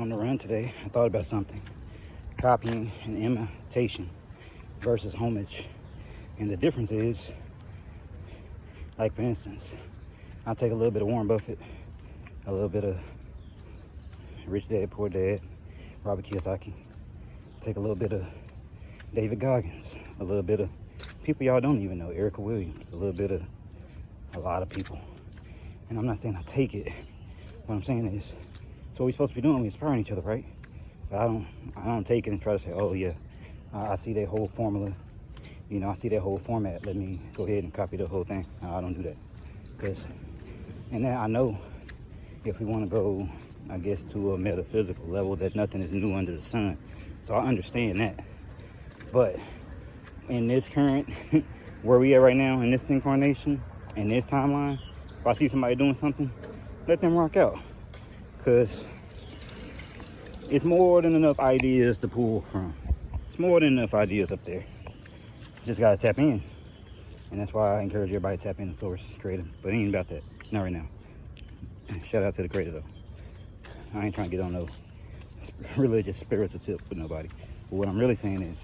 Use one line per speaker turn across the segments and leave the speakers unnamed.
on the run today, I thought about something. Copying and imitation versus homage. And the difference is, like for instance, I'll take a little bit of Warren Buffett, a little bit of Rich Dad, Poor Dad, Robert Kiyosaki, take a little bit of David Goggins, a little bit of people y'all don't even know, Erica Williams, a little bit of a lot of people. And I'm not saying I take it. What I'm saying is, so what we're supposed to be doing, we inspiring each other, right? But I don't take it and try to say, oh yeah, I see that whole formula, you know, I see that whole format, let me go ahead and copy the whole thing. No, I don't do that. Because, and then I know if we want to go, I guess, to a metaphysical level, that nothing is new under the sun. So I understand that. But in this current, where we at right now, in this incarnation, in this timeline, if I see somebody doing something, let them rock out. Because it's more than enough ideas to pull from. It's more than enough ideas up there. Just gotta tap in. And that's why I encourage everybody to tap in the source, creative. But it ain't about that. Not right now. Shout out to the creator though. I ain't trying to get on no religious spiritual tip with nobody. But what I'm really saying is,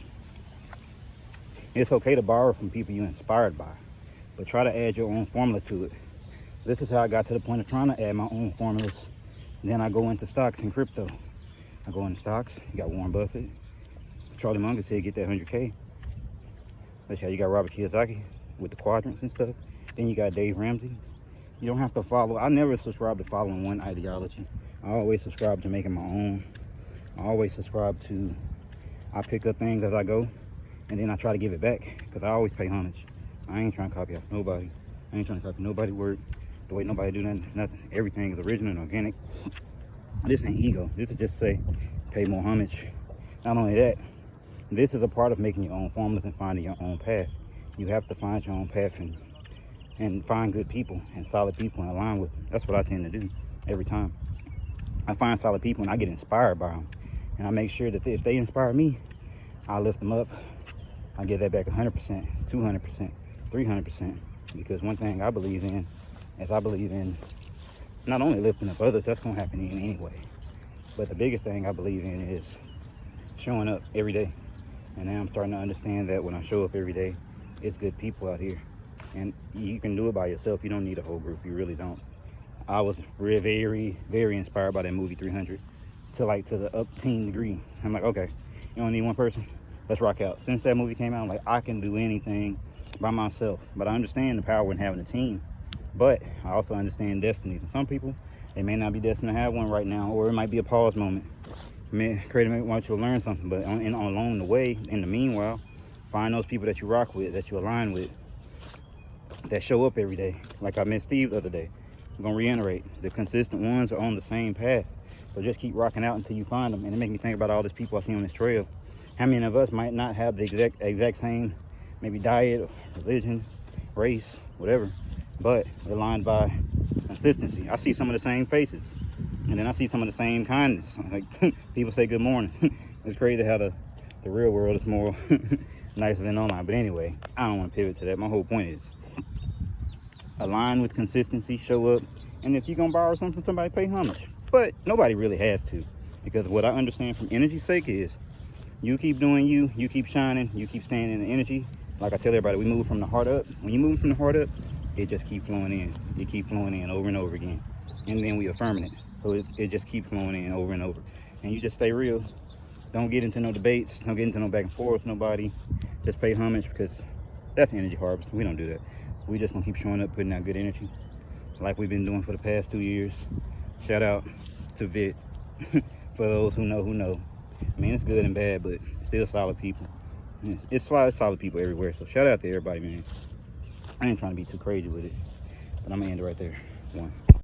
it's okay to borrow from people you're inspired by, but try to add your own formula to it. This is how I got to the point of trying to add my own formulas. Then I go into stocks and crypto. I go into stocks. You got Warren Buffett. Charlie Munger said get that 100K. That's how you got Robert Kiyosaki with the quadrants and stuff. Then you got Dave Ramsey. You don't have to follow. I never subscribe to following one ideology. I always subscribe to making my own. I always subscribe to, I pick up things as I go, and then I try to give it back, because I always pay homage. I ain't trying to copy off nobody. I ain't trying to copy nobody's work, the way nobody do nothing. Everything is original and organic. This ain't ego. This is just say, pay more homage. Not only that, this is a part of making your own formulas and finding your own path. You have to find your own path and find good people and solid people and align with them. That's what I tend to do every time. I find solid people and I get inspired by them. And I make sure that if they inspire me, I lift them up. I give that back 100%, 200%, 300%. Because one thing I believe in is I believe in not only lifting up others, that's going to happen in any way. But the biggest thing I believe in is showing up every day. And now I'm starting to understand that when I show up every day, it's good people out here. And you can do it by yourself. You don't need a whole group. You really don't. I was very, very inspired by that movie 300 to the up teen degree. I'm like, okay, you don't need one person. Let's rock out. Since that movie came out, I'm like, I can do anything by myself. But I understand the power in having a team. But I also understand destinies. And some people, they may not be destined to have one right now, or it might be a pause moment. Creator may want you to learn something, but along the way, in the meanwhile, find those people that you rock with, that you align with, that show up every day. Like I met Steve the other day. I'm gonna reiterate, the consistent ones are on the same path. So just keep rocking out until you find them. And it makes me think about all these people I see on this trail. How many of us might not have the exact same, maybe diet, religion, race, whatever, but we're aligned by consistency. I see some of the same faces, and then I see some of the same kindness. Like people say good morning. It's crazy how the real world is more nicer than online. But anyway, I don't want to pivot to that. My whole point is align with consistency, show up, and if you're gonna borrow something from somebody, pay homage. But nobody really has to, because what I understand from energy's sake is you keep doing you, you keep shining, you keep staying in the energy. Like I tell everybody, we move from the heart up. When you move from the heart up, it just keeps flowing in. It keeps flowing in over and over again. And then we affirming it. So it just keeps flowing in over and over. And you just stay real. Don't get into no debates. Don't get into no back and forth with nobody. Just pay homage, because that's energy harvest. We don't do that. We just gonna keep showing up, putting out good energy, like we've been doing for the past 2 years. Shout out to Vit. For those who know, who know. I mean, it's good and bad, but still solid people. It's solid people everywhere. So shout out to everybody, man. I ain't trying to be too crazy with it, but I'm gonna end it right there. 1.